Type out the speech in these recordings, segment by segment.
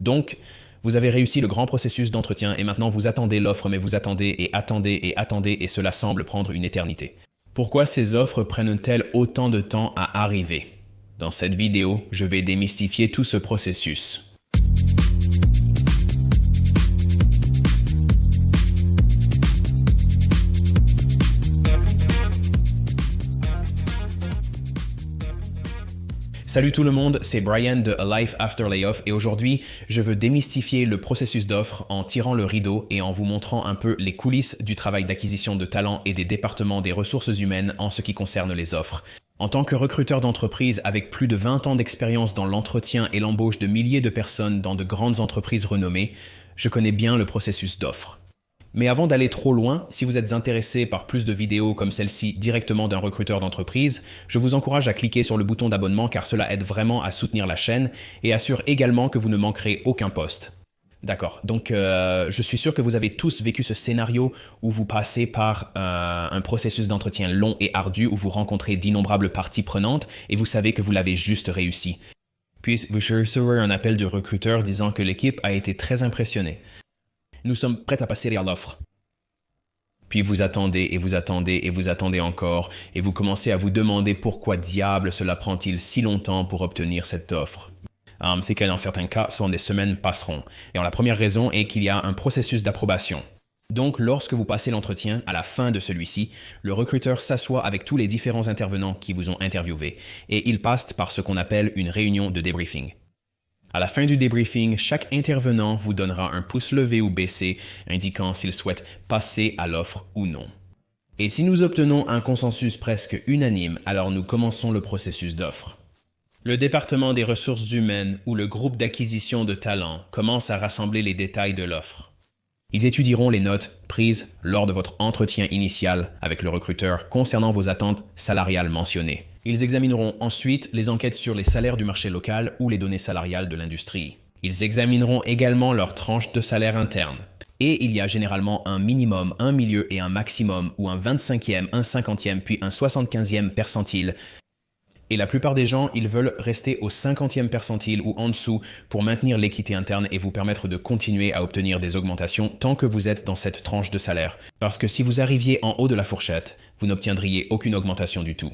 Donc, vous avez réussi le grand processus d'entretien et maintenant vous attendez l'offre, mais vous attendez et attendez et attendez et cela semble prendre une éternité. Pourquoi ces offres prennent-elles autant de temps à arriver? Dans cette vidéo, je vais démystifier tout ce processus. Salut tout le monde, c'est Brian de A Life After Layoff et aujourd'hui, je veux démystifier le processus d'offre en tirant le rideau et en vous montrant un peu les coulisses du travail d'acquisition de talents et des départements des ressources humaines en ce qui concerne les offres. En tant que recruteur d'entreprise avec plus de 20 ans d'expérience dans l'entretien et l'embauche de milliers de personnes dans de grandes entreprises renommées, je connais bien le processus d'offre. Mais avant d'aller trop loin, si vous êtes intéressé par plus de vidéos comme celle-ci directement d'un recruteur d'entreprise, je vous encourage à cliquer sur le bouton d'abonnement car cela aide vraiment à soutenir la chaîne et assure également que vous ne manquerez aucun post. D'accord, donc je suis sûr que vous avez tous vécu ce scénario où vous passez par un processus d'entretien long et ardu où vous rencontrez d'innombrables parties prenantes et vous savez que vous l'avez juste réussi. Puis vous recevrez un appel du recruteur disant que l'équipe a été très impressionnée. Nous sommes prêts à passer à l'offre. Puis vous attendez et vous attendez et vous attendez encore et vous commencez à vous demander pourquoi diable cela prend-il si longtemps pour obtenir cette offre. C'est que dans certains cas, des semaines passeront. Et la première raison est qu'il y a un processus d'approbation. Donc, lorsque vous passez l'entretien, à la fin de celui-ci, le recruteur s'assoit avec tous les différents intervenants qui vous ont interviewé et il passe par ce qu'on appelle une réunion de débriefing. À la fin du débriefing, chaque intervenant vous donnera un pouce levé ou baissé, indiquant s'il souhaite passer à l'offre ou non. Et si nous obtenons un consensus presque unanime, alors nous commençons le processus d'offre. Le département des ressources humaines ou le groupe d'acquisition de talents commence à rassembler les détails de l'offre. Ils étudieront les notes prises lors de votre entretien initial avec le recruteur concernant vos attentes salariales mentionnées. Ils examineront ensuite les enquêtes sur les salaires du marché local ou les données salariales de l'industrie. Ils examineront également leur tranche de salaire interne. Et il y a généralement un minimum, un milieu et un maximum, ou un 25e, un 50e, puis un 75e percentile. Et la plupart des gens, ils veulent rester au 50e percentile ou en dessous pour maintenir l'équité interne et vous permettre de continuer à obtenir des augmentations tant que vous êtes dans cette tranche de salaire. Parce que si vous arriviez en haut de la fourchette, vous n'obtiendriez aucune augmentation du tout.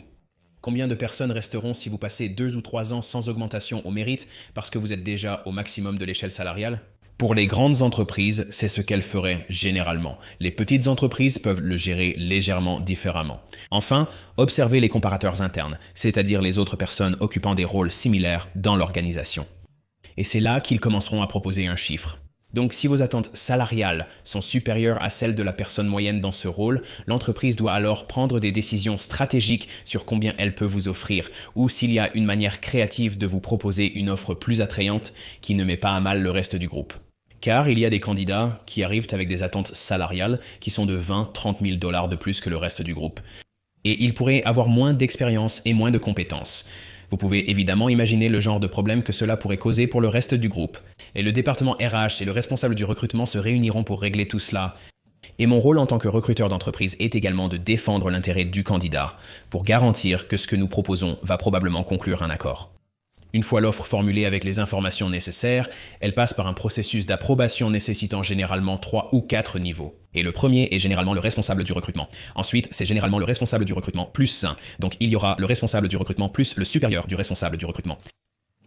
Combien de personnes resteront si vous passez 2 ou 3 ans sans augmentation au mérite parce que vous êtes déjà au maximum de l'échelle salariale? Pour les grandes entreprises, c'est ce qu'elles feraient généralement. Les petites entreprises peuvent le gérer légèrement différemment. Enfin, observez les comparateurs internes, c'est-à-dire les autres personnes occupant des rôles similaires dans l'organisation. Et c'est là qu'ils commenceront à proposer un chiffre. Donc, si vos attentes salariales sont supérieures à celles de la personne moyenne dans ce rôle, l'entreprise doit alors prendre des décisions stratégiques sur combien elle peut vous offrir ou s'il y a une manière créative de vous proposer une offre plus attrayante qui ne met pas à mal le reste du groupe. Car il y a des candidats qui arrivent avec des attentes salariales qui sont de 20-30 000 $ de plus que le reste du groupe. Et ils pourraient avoir moins d'expérience et moins de compétences. Vous pouvez évidemment imaginer le genre de problème que cela pourrait causer pour le reste du groupe. Et le département RH et le responsable du recrutement se réuniront pour régler tout cela. Et mon rôle en tant que recruteur d'entreprise est également de défendre l'intérêt du candidat pour garantir que ce que nous proposons va probablement conclure un accord. Une fois l'offre formulée avec les informations nécessaires, elle passe par un processus d'approbation nécessitant généralement 3 ou 4 niveaux. Et le premier est généralement le responsable du recrutement. Ensuite, c'est généralement le responsable du recrutement plus 1. Donc il y aura le responsable du recrutement plus le supérieur du responsable du recrutement.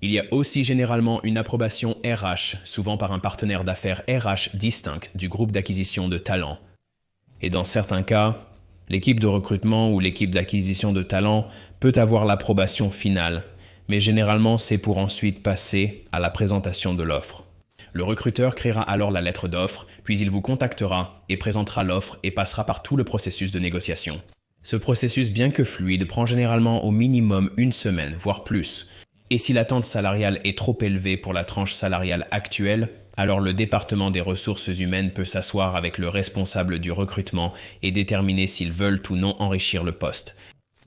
Il y a aussi généralement une approbation RH, souvent par un partenaire d'affaires RH distinct du groupe d'acquisition de talents. Et dans certains cas, l'équipe de recrutement ou l'équipe d'acquisition de talents peut avoir l'approbation finale. Mais généralement, c'est pour ensuite passer à la présentation de l'offre. Le recruteur créera alors la lettre d'offre, puis il vous contactera et présentera l'offre et passera par tout le processus de négociation. Ce processus, bien que fluide, prend généralement au minimum 1 semaine, voire plus. Et si l'attente salariale est trop élevée pour la tranche salariale actuelle, alors le département des ressources humaines peut s'asseoir avec le responsable du recrutement et déterminer s'ils veulent ou non enrichir le poste.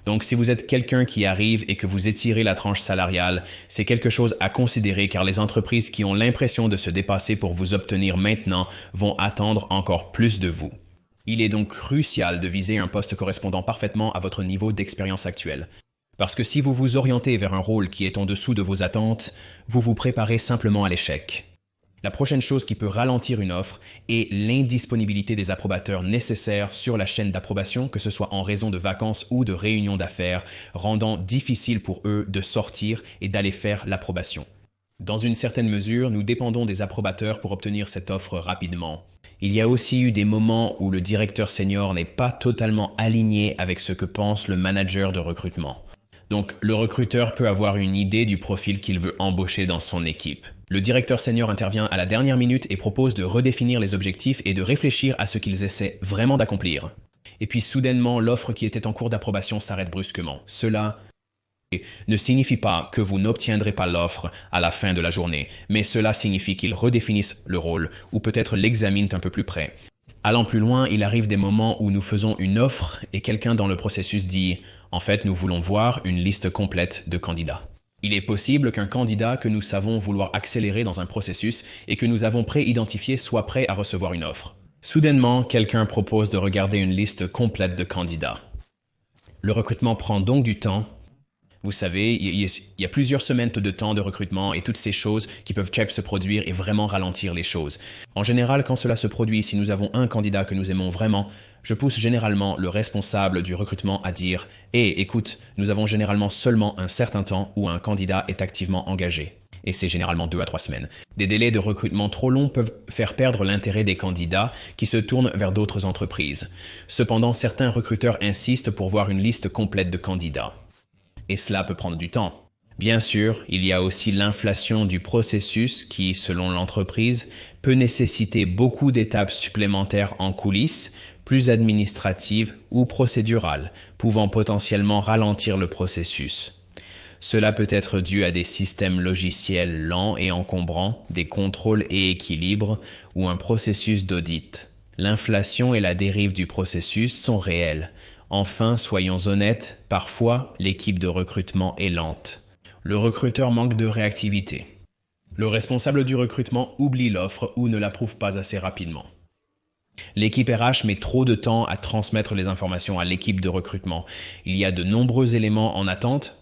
Donc, si vous êtes quelqu'un qui arrive et que vous étirez la tranche salariale, c'est quelque chose à considérer car les entreprises qui ont l'impression de se dépasser pour vous obtenir maintenant vont attendre encore plus de vous. Il est donc crucial de viser un poste correspondant parfaitement à votre niveau d'expérience actuel. Parce que si vous vous orientez vers un rôle qui est en dessous de vos attentes, vous vous préparez simplement à l'échec. La prochaine chose qui peut ralentir une offre est l'indisponibilité des approbateurs nécessaires sur la chaîne d'approbation, que ce soit en raison de vacances ou de réunions d'affaires, rendant difficile pour eux de sortir et d'aller faire l'approbation. Dans une certaine mesure, nous dépendons des approbateurs pour obtenir cette offre rapidement. Il y a aussi eu des moments où le directeur senior n'est pas totalement aligné avec ce que pense le manager de recrutement. Donc, le recruteur peut avoir une idée du profil qu'il veut embaucher dans son équipe. Le directeur senior intervient à la dernière minute et propose de redéfinir les objectifs et de réfléchir à ce qu'ils essaient vraiment d'accomplir. Et puis, soudainement, l'offre qui était en cours d'approbation s'arrête brusquement. Cela ne signifie pas que vous n'obtiendrez pas l'offre à la fin de la journée, mais cela signifie qu'ils redéfinissent le rôle ou peut-être l'examinent un peu plus près. Allant plus loin, il arrive des moments où nous faisons une offre et quelqu'un dans le processus dit « En fait, nous voulons voir une liste complète de candidats ». Il est possible qu'un candidat que nous savons vouloir accélérer dans un processus et que nous avons préidentifié soit prêt à recevoir une offre. Soudainement, quelqu'un propose de regarder une liste complète de candidats. Le recrutement prend donc du temps. Vous savez, il y a plusieurs semaines de temps de recrutement et toutes ces choses qui peuvent se produire et vraiment ralentir les choses. En général, quand cela se produit, si nous avons un candidat que nous aimons vraiment, je pousse généralement le responsable du recrutement à dire « Hey, écoute, nous avons généralement seulement un certain temps où un candidat est activement engagé. » Et c'est généralement 2 à 3 semaines. Des délais de recrutement trop longs peuvent faire perdre l'intérêt des candidats qui se tournent vers d'autres entreprises. Cependant, certains recruteurs insistent pour voir une liste complète de candidats. Et cela peut prendre du temps. Bien sûr, il y a aussi l'inflation du processus qui, selon l'entreprise, peut nécessiter beaucoup d'étapes supplémentaires en coulisses, plus administratives ou procédurales, pouvant potentiellement ralentir le processus. Cela peut être dû à des systèmes logiciels lents et encombrants, des contrôles et équilibres ou un processus d'audit. L'inflation et la dérive du processus sont réelles. Enfin, soyons honnêtes, parfois, l'équipe de recrutement est lente. Le recruteur manque de réactivité. Le responsable du recrutement oublie l'offre ou ne l'approuve pas assez rapidement. L'équipe RH met trop de temps à transmettre les informations à l'équipe de recrutement. Il y a de nombreux éléments en attente.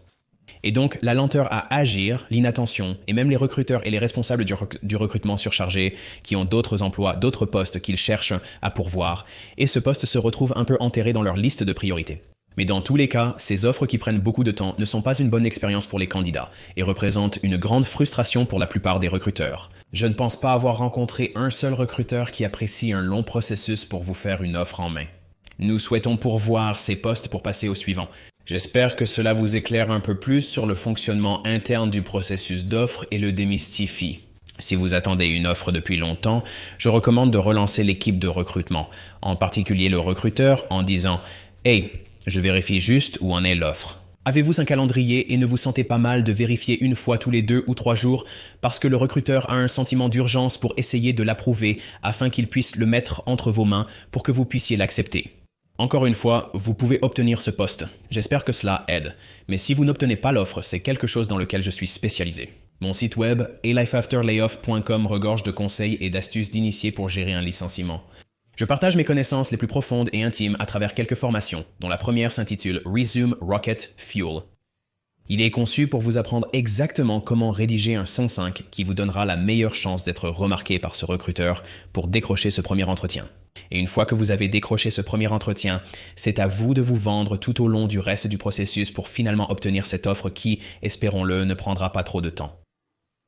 Et donc, la lenteur à agir, l'inattention, et même les recruteurs et les responsables du recrutement surchargés qui ont d'autres emplois, d'autres postes qu'ils cherchent à pourvoir, et ce poste se retrouve un peu enterré dans leur liste de priorités. Mais dans tous les cas, ces offres qui prennent beaucoup de temps ne sont pas une bonne expérience pour les candidats et représentent une grande frustration pour la plupart des recruteurs. Je ne pense pas avoir rencontré un seul recruteur qui apprécie un long processus pour vous faire une offre en main. Nous souhaitons pourvoir ces postes pour passer au suivant. J'espère que cela vous éclaire un peu plus sur le fonctionnement interne du processus d'offre et le démystifie. Si vous attendez une offre depuis longtemps, je recommande de relancer l'équipe de recrutement, en particulier le recruteur, en disant « Hey, je vérifie juste où en est l'offre. Avez-vous un calendrier et ne vous sentez pas mal de vérifier une fois tous les 2 ou 3 jours parce que le recruteur a un sentiment d'urgence pour essayer de l'approuver afin qu'il puisse le mettre entre vos mains pour que vous puissiez l'accepter. Encore une fois, vous pouvez obtenir ce poste. J'espère que cela aide. Mais si vous n'obtenez pas l'offre, c'est quelque chose dans lequel je suis spécialisé. Mon site web, alifeafterlayoff.com, regorge de conseils et d'astuces d'initiés pour gérer un licenciement. Je partage mes connaissances les plus profondes et intimes à travers quelques formations, dont la première s'intitule Resume Rocket Fuel. Il est conçu pour vous apprendre exactement comment rédiger un 105 qui vous donnera la meilleure chance d'être remarqué par ce recruteur pour décrocher ce premier entretien. Et une fois que vous avez décroché ce premier entretien, c'est à vous de vous vendre tout au long du reste du processus pour finalement obtenir cette offre qui, espérons-le, ne prendra pas trop de temps.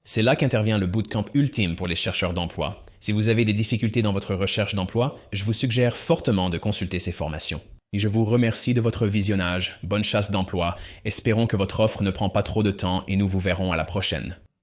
C'est là qu'intervient le bootcamp ultime pour les chercheurs d'emploi. Si vous avez des difficultés dans votre recherche d'emploi, je vous suggère fortement de consulter ces formations. Et je vous remercie de votre visionnage. Bonne chasse d'emploi. Espérons que votre offre ne prend pas trop de temps et nous vous verrons à la prochaine.